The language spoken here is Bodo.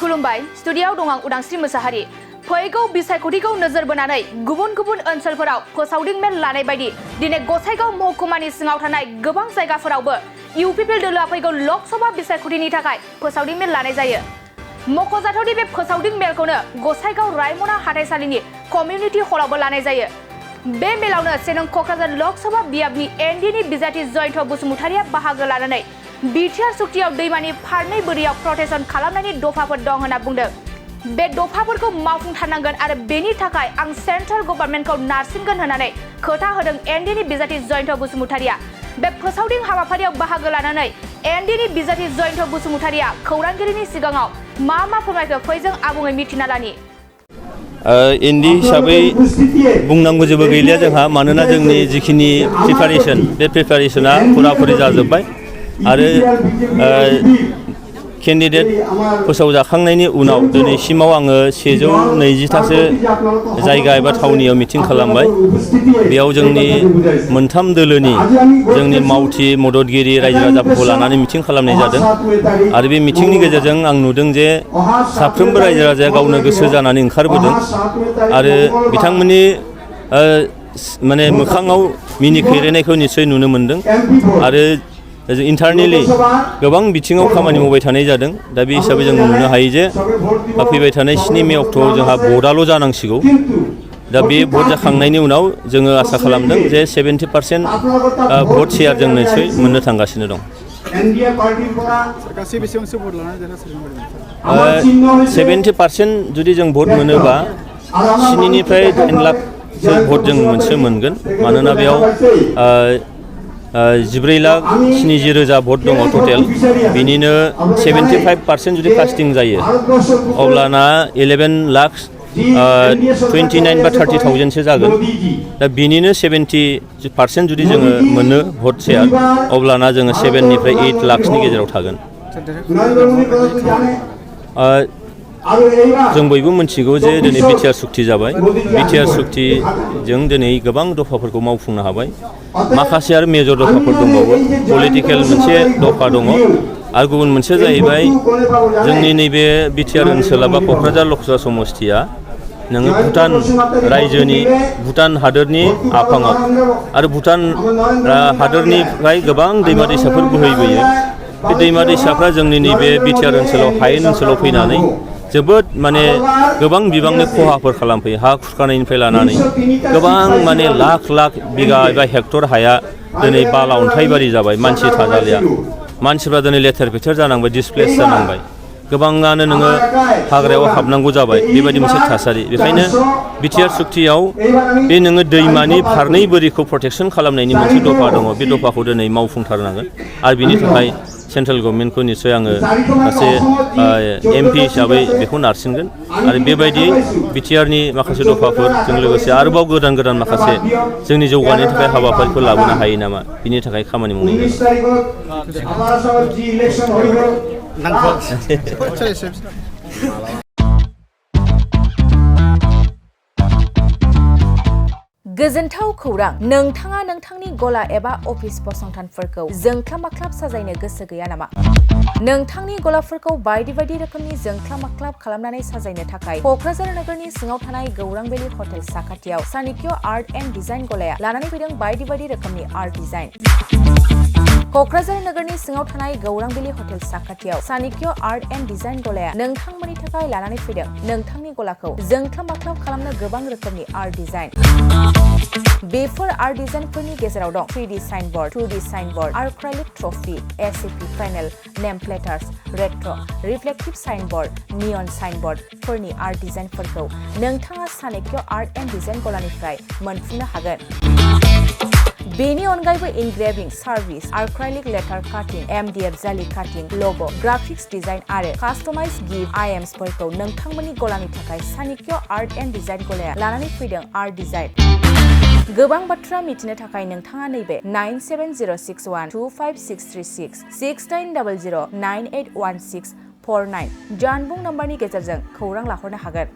खुलुमबाय स्टुडिय'आव दं आं उदांस्रि मोसाहारि फैगौ बिसायख'थिखौ नोजोर बोनानै गुबुन गुबुन ओनसोलफोराव फोसावदिं मेल लानाय बायदि दिनै गसाइगाव महकुमानि सिङाव थानाय गोबां जायगाफोरावबो इउपिपिएल दोलोआ फैगौ लकसभा बिसायख'थिनि थाखाय फोसावदिं मेल लानाय जायो। मख'जाथावदि बे फोसावदिं मेलखौनो गसाइगाव रायमना हाथाइसालिनि कमिउनिटि हलावबो लानाय जायो। बे मेलावनो सेनं क'क्राझार लकसभा बियाबनि एनडिनि बिजाथि जयन्त बसुमतारिया बाहागो लानानै बिटिआर सुक्तियाव दैमानि फारनै बोरियाव प्रटेसन खालामनायनि दफाफोर दं होनना बुंदों। बे दफाफोरखौ मावफुंथारनांगोन आरो बेनि थाखाय आं सेन्ट्रेल गभर्नमेन्टखौ नारसिनगोन होननानै खोथा होदों एनडिनि बिजाथि जयन्त बसुमतारिया। बे फोसावदिं हाबाफारियाव बाहागो लानानै एनडिनि बिजाथि जयन्त बसुमतारिया खौरांगिरिनि सिगाङाव मा फोरमायखो फै जों आबुङै मिथिना लानि। एनडि हिसाबै बुंनांगौ जेबो गैलिया जोंहा, मानोना जोंनि जिखिनि प्रिपारेसन बे प्रिपारेसना फुराफुरि जाजोब्बाय आरो केन्डिडेट फोसावजाखांनायनि उनाव दिनैसिमाव आङो 120थासो जायगा एबा थावनियाव मिटिं खालामबाय। बेयाव जोंनि मोनथाम दोलोनि जोंनि मावथि मददगिरि रायजो राजाफोरखौ लानानै मिटिं खालामनाय जादों आरो बे मिटिंनि गेजेरजों आं नुदों जे साफ्रोमबो रायजो राजाया गावनो गोसो जानानै ओंखारबोदों आरो बिथांमोननि माने मोखाङाव मिनि खैरायनायखौ निस्सय नुनो मोनदों आरो इन्टारनेलि गोबां बिथिङाव खामानि मावबाय थानाय जादों। दा बे हिसाबै जों नुनो हायो जे फैबाय थानाय 7 मे अक्ट'आव जोंहा भटआल' जानांसिगौ। दा बे भट जाखांनायनि उनाव जोङो आसा खालामदों जे 70% भट शेयार जों निस्सय मोननो थांगासिनो दं। 70% जुदि जों भट मोनोबा 7 निफ्राय 10 लाखसो भट जों मोनगोन, मानोना बेयाव 14,70,000 भट दङ टटेल। बिनिनो 75% जुदि कास्टिं जायो अब्लाना 11,29,000 बा 30,000सो जागोन। दा बिनिनो 70% जुदि जोङो मोनो भट शेयार, अब्लाना जोङो 7 निफ्राय 8 लाखसनि गेजेराव थागोन। जों बयबो मिथिगौ जे दिनै बिटिआर सुक्ति जाबाय। बिटिआर सुक्तिजों दिनै गोबां दफाफोरखौ मावफुंनो हाबाय। माखासे आरो मेजर दफाफोर दंबावो। पलिटिकेल मोनसे दफा दङ आरो गुबुन मोनसे जाहैबाय जोंनि नैबे बिटिआर ओनसोला बा क'क्राझार लकसभा समस्तिया नोङो भुटान रायजोनि भुटान हादोरनि आफाङाव आरो भुटान हादोरनिफ्राय गोबां दैमा दैसाफोर बोहैबोयो। बे दैमा दैसाफ्रा जोंनि नैबे बिटिआर ओनसोलाव हायेन ओनसोलाव फैनानै जोबोद माने गोबां बिबांनि खहाफोर खालामफैयो। हा खुरखानायनिफ्राय लानानै गोबां माने लाख बिगा एबा हेक्टर हाया दिनै बाला अन्थाइबारि जाबाय। मानसि थाजालिया, मानसिफ्रा दिनै लेथेर फेथेर जानांबाय, डिसप्लेस जानांबाय, गोबाङानो नोङो हाग्रायाव हाबनांगौ जाबाय। बेबायदि मोनसे थासारि। बेखायनो बिटिआर सुक्तियाव बे नोङो दैमानि फारनै बोरिखौ प्रटेकसन खालामनायनि मोनसे दफा दङ। बे दफाखौ दिनै मावफुंथारनांगोन आरो बिनि थाखाय सेन्ट्रेल गभर्नमेन्टखौ निस्सय आङो सासे MP हिसाबै बेखौ नारसिनगोन आरो बेबायदि बिटिआरनि माखासे दफाफोरजों लोगोसे आरोबाव गोदान माखासे जोंनि जौगानायनि थाखाय हाबाफारिफोर लाबोनो हायो नामा, बिनि थाखाय खामानि मावनाय जागोन। गोजोनथाव खौरां, नोंथाङा नोंथांनि गला एबा अफिस फसंथानफोरखौ जोंख्लाब माख्लाब साजायनो गोसो गैया नामा? नोंथांनि गलाफोरखौ बायदि रोखोमनि जोंख्लाब माख्लाब खालामनानै साजायनो थाखाय क'क्राझार नोगोरनि सिङाव थानाय गौरां भेलि हटेल साखाथियाव चाणक्य आर्ट एन्ड डिजाइन गलाया लानानै फैदों बायदि रोखोमनि आर्ट डिजाइन। क'क्राझार नोगोरनि सिङाव थानाय गौरां भेलि हटेल साखाथियाव चाणक्य आर्ट एन्ड डिजाइन गलाया नोंथांमोननि थाखाय लानानै फैदों नोंथांनि गलाखौ जोंख्लाब माख्लाब खालामनो गोबां रोखोमनि आर्ट डिजाइन। बेफोर आर्ट डिजाइनफोरनि गेजेराव दं 3D signboard, 2D signboard, acrylic trophy, SAP panel, name प्लेटार्स, रेट्र', रिफ्लेक्टिभ साइनबोर्ड, नियन साइनबोर्डफोरनि आर्ट डिजाइनफोरखौ नोंथाङा चाणक्य आर्ट एन्ड डिजाइन गलानिफ्राय मोनफुंनो हागोन। बेनि अनगायैबो इनग्रेभिं सार्भिस, आर्क्राइलिक लेटार काटिं, MDF जालि काटिं, लग', ग्राफिक्स डिजाइन आरो कास्टमाइज गिफ्ट आइटेम्सफोरखौ नोंथांमोननि गलानि थाखाय चाणक्य आर्ट एन्ड डिजाइन गलाया लानानै फैदों आर्ट डिजाइन। गोबां बाथ्रा मिथिनो थाखाय नोंथाङा नैबे 9706125636 6900981649 जानबुं नम्बरनि गेजेरजों खौरां लाहरनो हागोन।